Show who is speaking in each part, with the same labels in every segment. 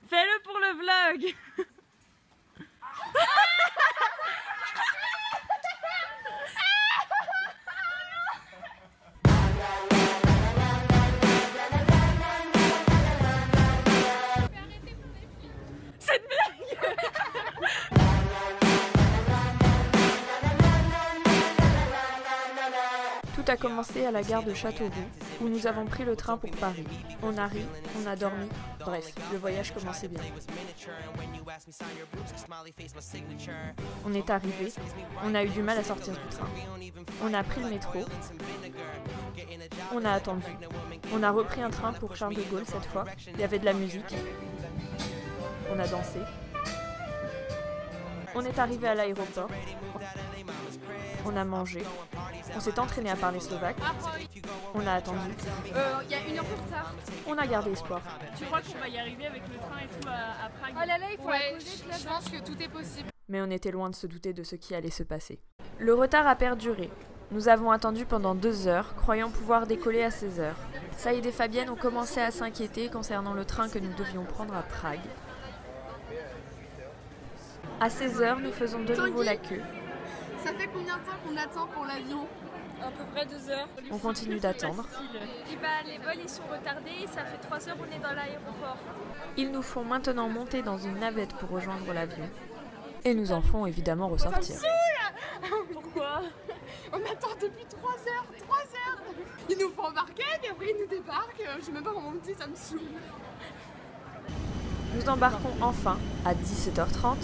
Speaker 1: Fais-le pour le vlog. Cette blague. Tout a commencé à la gare de Châteauroux, où nous avons pris le train pour Paris. On a ri, on a dormi, bref, le voyage commençait bien. On est arrivé, on a eu du mal à sortir du train. On a pris le métro, on a attendu. On a repris un train pour Charles de Gaulle cette fois, il y avait de la musique. On a dansé. On est arrivé à l'aéroport. On a mangé. On s'est entraîné à parler slovaque. On a attendu.
Speaker 2: Il y a 1 heure de retard.
Speaker 1: On a gardé espoir.
Speaker 3: Tu crois qu'on va y arriver avec le train et tout à Prague?
Speaker 2: Oh là là, il faut la poser, je pense que tout est possible.
Speaker 1: Mais on était loin de se douter de ce qui allait se passer. Le retard a perduré. Nous avons attendu pendant 2 heures, croyant pouvoir décoller à 16 heures. Saïd et Fabienne ont commencé à s'inquiéter concernant le train que nous devions prendre à Prague. À 16 heures, nous faisons de nouveau la queue.
Speaker 2: Ça fait combien de temps qu'on attend pour l'avion?
Speaker 3: À peu près 2 heures.
Speaker 1: On continue d'attendre.
Speaker 3: Et bah, les vols ils sont retardés et ça fait 3 heures qu'on est dans l'aéroport.
Speaker 1: Ils nous font maintenant monter dans une navette pour rejoindre l'avion. Et nous en font évidemment ressortir.
Speaker 3: Pourquoi?
Speaker 2: On attend depuis 3 heures, 3 heures. Ils nous font embarquer, puis après ils nous débarquent. Je sais même pas comment on dit, ça me saoule.
Speaker 1: Nous embarquons enfin à 17h30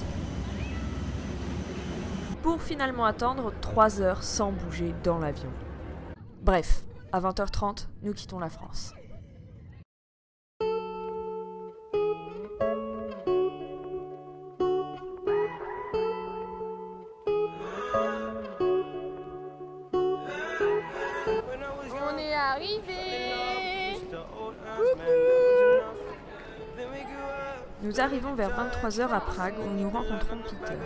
Speaker 1: pour finalement attendre 3 heures sans bouger dans l'avion. Bref, à 20h30, nous quittons la France.
Speaker 2: On est arrivé.
Speaker 1: Nous arrivons vers 23h à Prague où nous rencontrons Peter,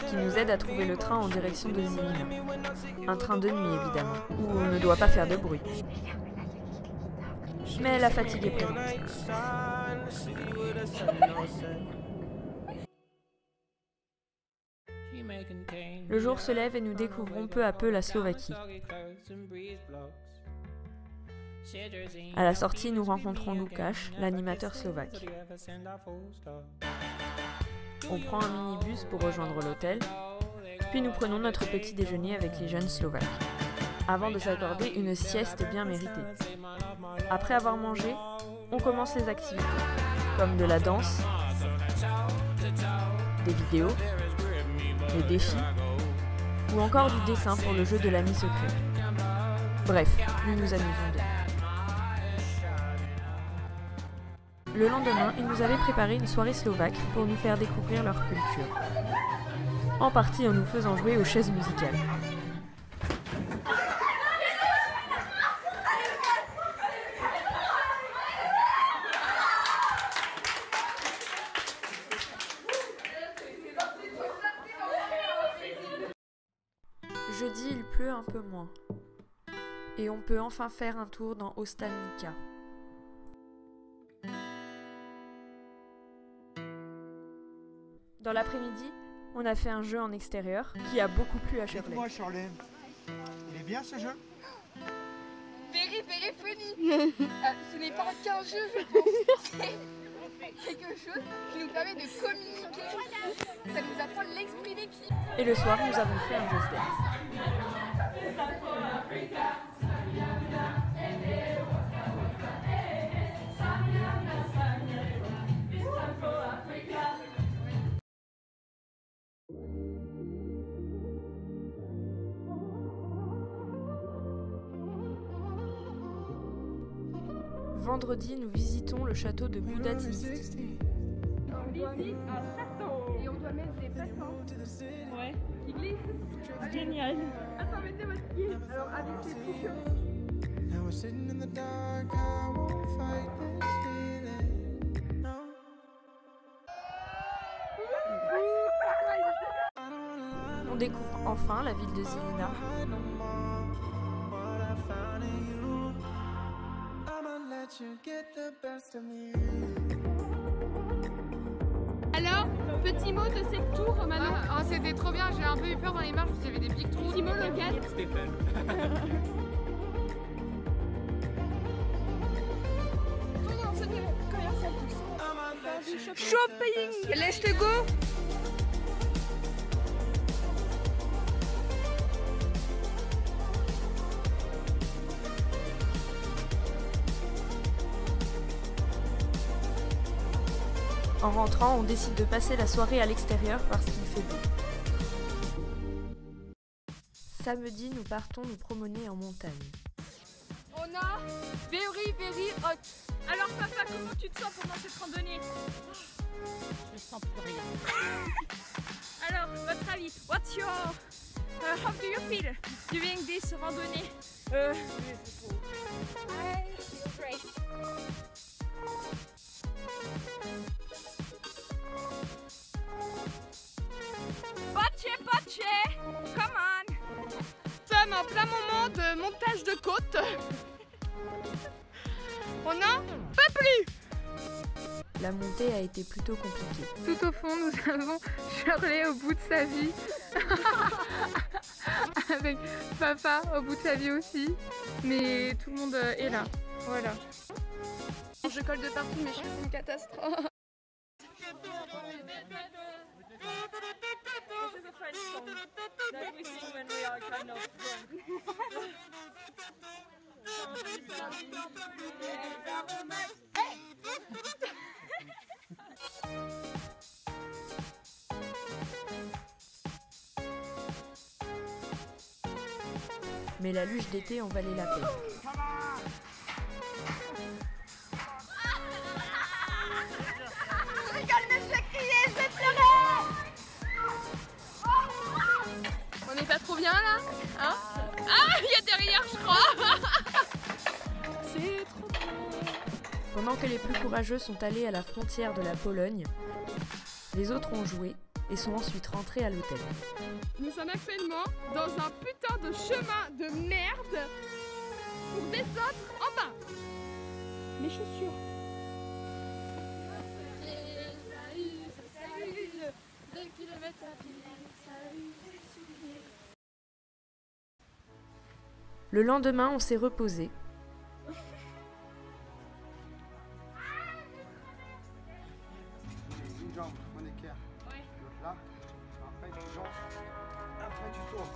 Speaker 1: qui nous aide à trouver le train en direction de Žilina. Un train de nuit évidemment, où on ne doit pas faire de bruit. Mais la fatigue est présente. Le jour se lève et nous découvrons peu à peu la Slovaquie. À la sortie, nous rencontrons Lukáš, l'animateur slovaque. On prend un minibus pour rejoindre l'hôtel, puis nous prenons notre petit déjeuner avec les jeunes slovaques, avant de s'accorder une sieste bien méritée. Après avoir mangé, on commence les activités, comme de la danse, des vidéos, des défis, ou encore du dessin pour le jeu de l'ami secret. Bref, nous nous amusons bien. Le lendemain, ils nous avaient préparé une soirée slovaque pour nous faire découvrir leur culture. En partie en nous faisant jouer aux chaises musicales. Jeudi, il pleut un peu moins. Et on peut enfin faire un tour dans Ostanica. Dans l'après-midi, on a fait un jeu en extérieur qui a beaucoup plu à Shirley.
Speaker 4: Dites-moi, Shirley, il est bien ce jeu?
Speaker 2: Périphonie. Ce n'est pas qu'un jeu, je pense. C'est quelque chose qui nous permet de communiquer. Ça nous apprend l'esprit d'équipe.
Speaker 1: Et le soir, nous avons fait un just dance. Vendredi, nous visitons le château de Budatynsky.
Speaker 2: On visite un château. Et on doit mettre des patins.
Speaker 3: Ouais,
Speaker 2: Qui glissent.
Speaker 3: génial.
Speaker 2: Attends, mettez votre pied. Alors, avec les pieds.
Speaker 1: On découvre enfin la ville de Žilina.
Speaker 3: Alors, petit mot de cette tour, Manon.
Speaker 2: C'était trop bien, j'ai un peu eu peur dans les marches parce qu'il y avait des pics trous.
Speaker 3: Petit mot local.
Speaker 2: Shopping, let's go.
Speaker 1: En rentrant, on décide de passer la soirée à l'extérieur parce qu'il fait beau. Samedi, nous partons nous promener en montagne.
Speaker 2: On a very hot.
Speaker 3: Alors papa, comment tu te sens pendant cette randonnée?
Speaker 5: Je sens plus rien.
Speaker 3: Alors, votre avis, what's your... how do you feel during this randonnée?
Speaker 2: I feel great.
Speaker 3: Poche, come on.
Speaker 2: Nous sommes en plein moment de montage de côte. On n'en peut plus.
Speaker 1: La montée a été plutôt compliquée.
Speaker 2: Tout au fond, nous avons Shirley au bout de sa vie. Avec papa au bout de sa vie aussi. Mais tout le monde est là. Voilà. Je colle de partout, mais je fais une catastrophe.
Speaker 3: This is a French song that we sing when we are kind of drunk.
Speaker 1: Mais la luge d'été en valait la peine.
Speaker 2: On n'est pas trop bien là, hein? Ah, il y a derrière, je crois. C'est trop beau.
Speaker 1: Pendant que les plus courageux sont allés à la frontière de la Pologne, les autres ont joué et sont ensuite rentrés à l'hôtel.
Speaker 2: Nous sommes actuellement dans un putain de chemin de merde pour descendre en bas. Mes chaussures.
Speaker 1: Le lendemain, on s'est reposé.
Speaker 4: Une jambe en équerre. L'autre là. Après tu jambes. Après tu tournes.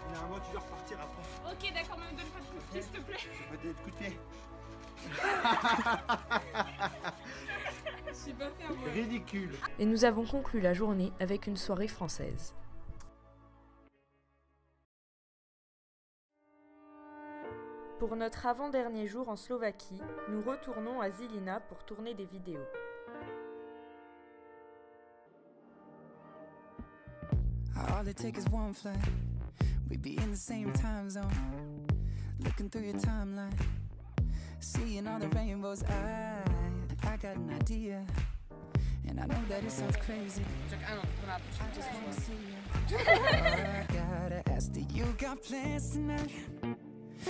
Speaker 4: Généralement tu dois repartir après.
Speaker 3: Ok, d'accord, mais me donne pas de coup de pied, s'il te plaît.
Speaker 4: Tu vas des coups de pied.
Speaker 3: Je sais pas faire moi.
Speaker 4: Ridicule.
Speaker 1: Et nous avons conclu la journée avec une soirée française. Pour notre avant-dernier jour en Slovaquie, nous retournons à Žilina pour tourner des vidéos.
Speaker 6: All it takes is one flight. We'd be in the same time zone. Looking through your timeline. Seeing all the rainbows. I got an idea. And I know that it sounds crazy. Just wanna see you. I gotta ask, do you got plans tonight?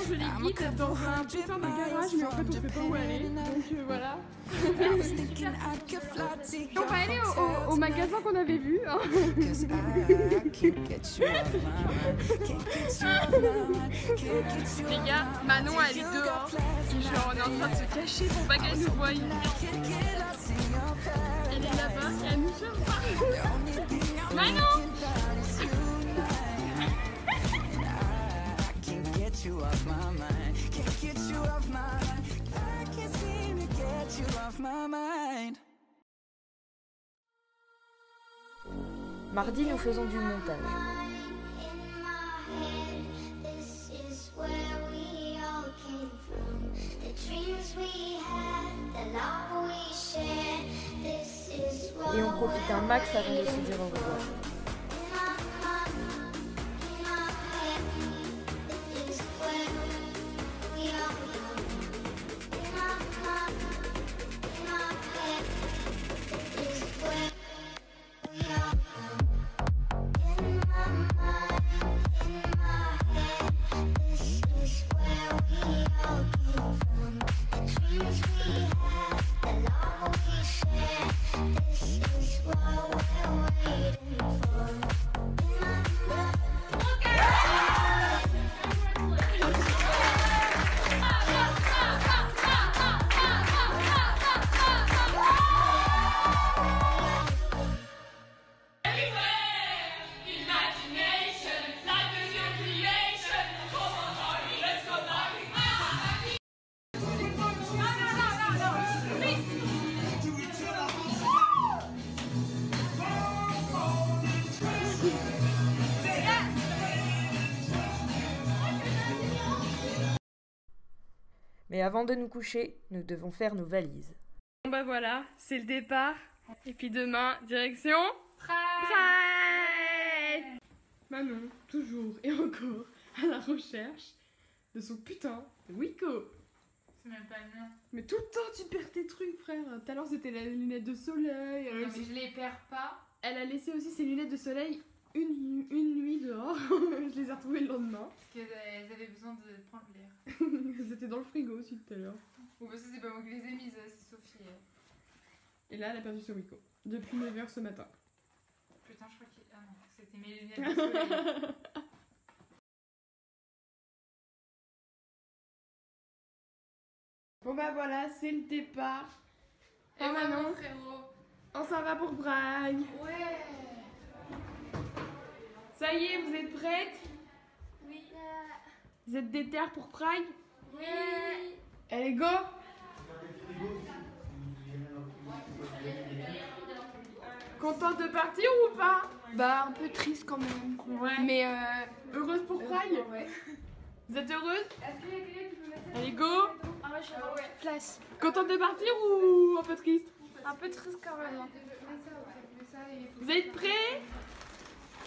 Speaker 2: Je les guide dans un putain de garage, mais en fait on sait pas où aller. Donc voilà. On va aller au magasin qu'on avait vu. Hein. Les gars, Manon elle est dehors. Genre on est en train de se cacher pour pas qu'elle nous voie. Elle est là-bas et elle nous cherche pas. Manon!
Speaker 6: You off my mind, can't get you off my mind. I can't seem to get you off my mind.
Speaker 1: Mardi, nous faisons du montage. Et on profite un max avant de se dire au revoir.
Speaker 7: Dreams we
Speaker 1: Mais avant de nous coucher, nous devons faire nos valises.
Speaker 7: Bon bah voilà, c'est le départ. Et puis demain, direction Prague. Manon, toujours et encore à la recherche de son putain de Wiko.
Speaker 2: C'est même pas le mien.
Speaker 7: Mais tout le temps tu perds tes trucs, frère. Tout à l'heure c'était la lunette de soleil.
Speaker 2: Non, mais je les perds pas.
Speaker 7: Elle a laissé aussi ses lunettes de soleil une nuit dehors. Je les ai retrouvées le lendemain.
Speaker 2: Parce qu'elles avaient besoin de prendre l'air.
Speaker 7: C'était dans le frigo aussi tout à l'heure.
Speaker 2: Bon, bah ça, c'est pas moi qui les ai mises, c'est Sophie.
Speaker 7: Et là, elle a perdu son Wiko. Depuis 9h ce matin.
Speaker 2: Putain, je crois que. Ah non, c'était mes lunettes de soleil.
Speaker 7: Bon bah voilà, c'est le départ.
Speaker 2: Et
Speaker 7: Oh Manon,
Speaker 2: frérot.
Speaker 7: on s'en va pour Prague.
Speaker 2: Ouais.
Speaker 7: Ça y est, vous êtes prêtes?
Speaker 2: Oui.
Speaker 7: Vous êtes déter pour Prague?
Speaker 2: Oui.
Speaker 7: Allez, go! Contente de partir ou pas?
Speaker 2: Bah, un peu triste quand même.
Speaker 7: Ouais.
Speaker 2: Mais
Speaker 7: Heureuse pour Prague?
Speaker 2: ouais.
Speaker 7: Vous êtes heureuse?
Speaker 2: Est-ce qu'il y a quelqu'un qui peut mettre
Speaker 7: Allez, go!
Speaker 2: Ah ouais, je suis place.
Speaker 7: Contente de partir ou un peu triste?
Speaker 2: Un peu triste quand même.
Speaker 7: Vous êtes prêts?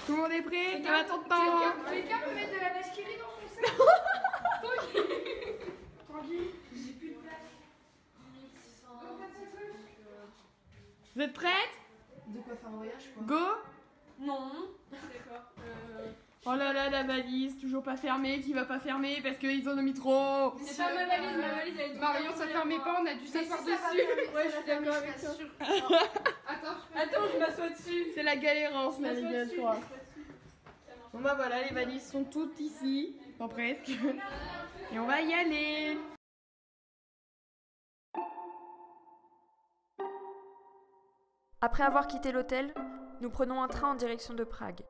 Speaker 7: Tout le monde est prêt? Ça va ton temps?
Speaker 2: Quelqu'un peut mettre de la masculine dans son sac? Tranquille, j'ai plus de place.
Speaker 7: Vous êtes prêtes?
Speaker 2: De quoi faire un voyage quoi?
Speaker 7: Go!
Speaker 2: Non. D'accord.
Speaker 7: Oh là là, la valise, toujours pas fermée, qui va pas fermer parce qu'ils en ont mis trop!
Speaker 2: C'est pas ma valise elle est
Speaker 7: Marion, ça fermait pas, on a dû s'asseoir dessus!
Speaker 2: Ouais, je suis d'accord avec toi. Attends, je m'assois dessus.
Speaker 7: C'est la galérance, ma les je crois. Bon bah voilà, les valises sont toutes ici, enfin presque. Et on va y aller!
Speaker 1: Après avoir quitté l'hôtel, nous prenons un train en direction de Prague.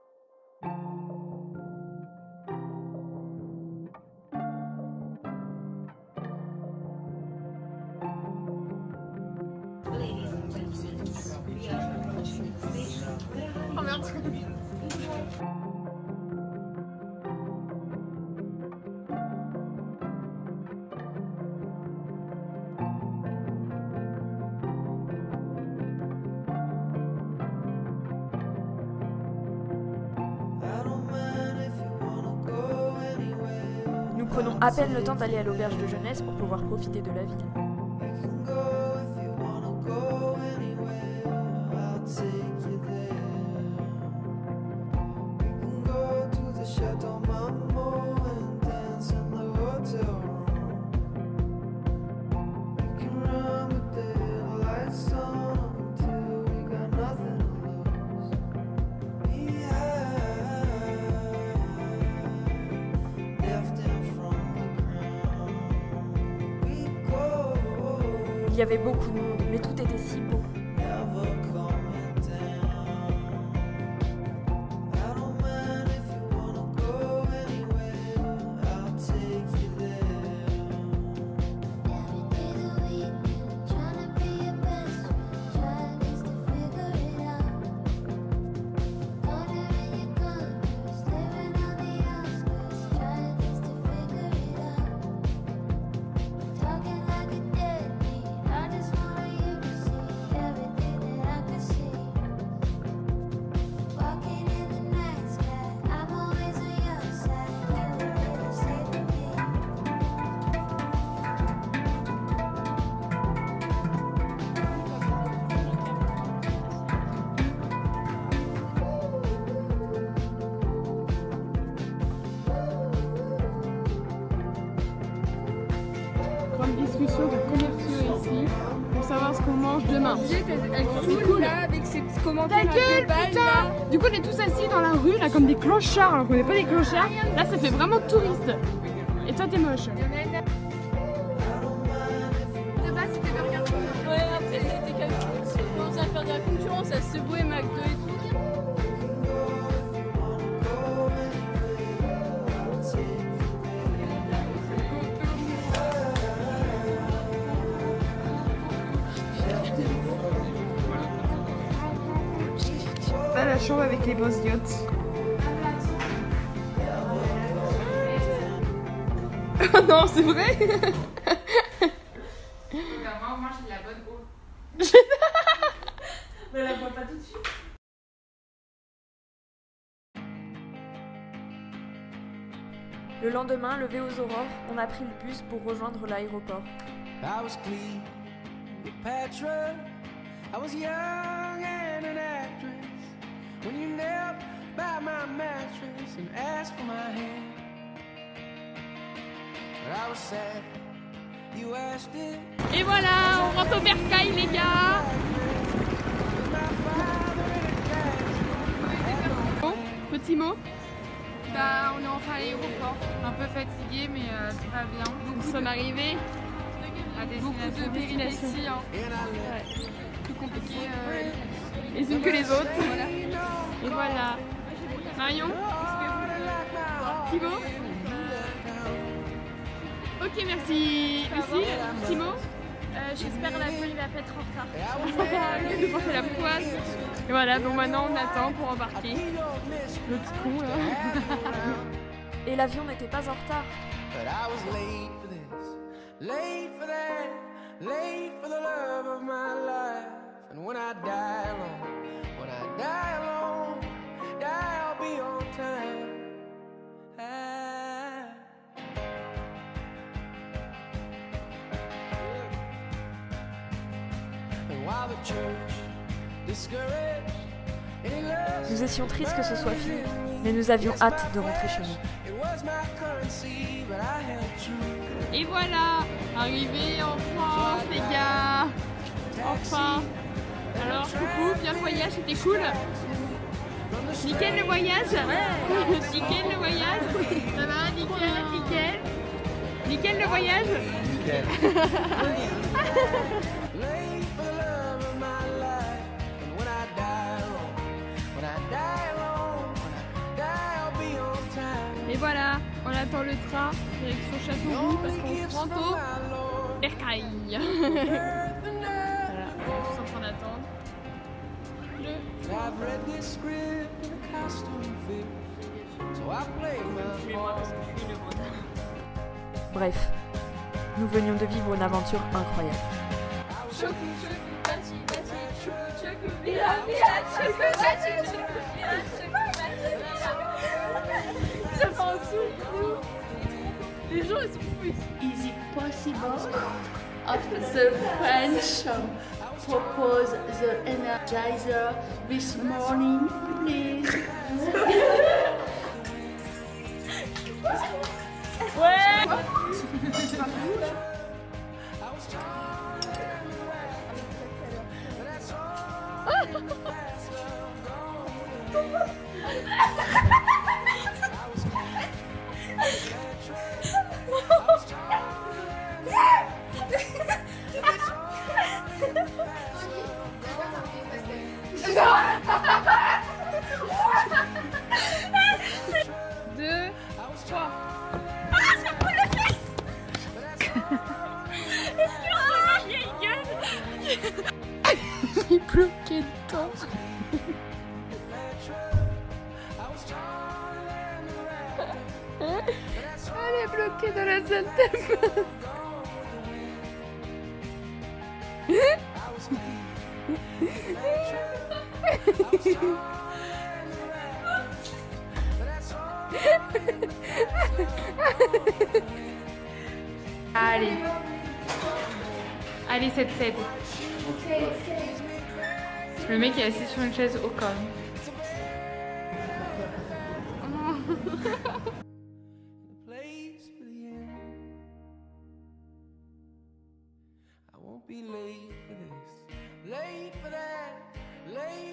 Speaker 2: Oh merde.
Speaker 1: Nous prenons à peine le temps d'aller à l'auberge de jeunesse pour pouvoir profiter de la ville. Il y avait beaucoup de monde, mais tout était si beau.
Speaker 7: Discussion de commerciaux ici pour savoir ce qu'on mange demain. C'est cool là avec ces petits commentaires. Ta gueule, putain! Du coup on est tous assis dans la rue là comme des clochards alors qu'on n'est pas des clochards. Là ça fait vraiment touriste. Et toi t'es moche.
Speaker 2: De base c'était Burger King.
Speaker 3: Ouais, après c'était quelque chose. On commence à faire de la concurrence à Subway, McDo et tout.
Speaker 7: Là la chambre avec les boss yachts. Oh non c'est vrai. Non, moi j'ai de la bonne eau.
Speaker 1: Mais la bois pas tout de suite. Le lendemain, levé aux aurores, on a pris le bus pour rejoindre l'aéroport.
Speaker 6: I was clean with petrol. I was young and an actress. When you knelt by my mattress and asked for my hand. But I was sad. You asked it.
Speaker 7: Et voilà, on rentre au bercail les gars. Bon, petit mot.
Speaker 2: Bah, on est enfin à l'aéroport. Un peu fatigué, mais tout va bien.
Speaker 7: Nous sommes arrivés
Speaker 2: À beaucoup de péripéties, hein. Plus compliqué.
Speaker 7: les unes que les autres.
Speaker 2: Voilà.
Speaker 7: Et voilà. Marion, Thibaut. Ok, merci. Lucie, petit mot.
Speaker 3: J'espère l'avion il va pas être en retard.
Speaker 7: De porter la poisse. Et voilà, donc maintenant on attend pour embarquer. Le petit con là.
Speaker 1: Et l'avion n'était pas en retard.
Speaker 6: But I was late for this, late for that, late for the love of my life. And when I die alone, I'll be on time. And while the church discouraged any less,
Speaker 1: Nous étions tristes que ce soit fini, mais nous avions hâte de rentrer chez nous.
Speaker 6: it was my currency, but I held true.
Speaker 7: Et voilà, arrivé en France les gars. Enfin. Alors coucou, bien le voyage, c'était cool. Nickel le voyage. Nickel le voyage. Ça va, nickel, nickel. Nickel le voyage.
Speaker 6: Late for the love of my life. And when I die alone, I'll be on time.
Speaker 7: Et voilà, on attend le train, direction Châteauroux parce qu'on se rend au bercail. Voilà, on est tous en train d'attendre.
Speaker 6: I've read this script in a costume fit, so I played my part.
Speaker 1: Bref, nous venions de vivre une aventure incroyable.
Speaker 7: Les gens ils sont fous ici.
Speaker 5: Is it possible of the French propose the Energizer this morning, please?
Speaker 7: Il bloquait dedans. Elle est bloquée dans la salle de bain. Allez. Allez, 7-7. Le mec est assis sur une chaise au calme.
Speaker 6: Place for the end. I won't be late for this, late for that, late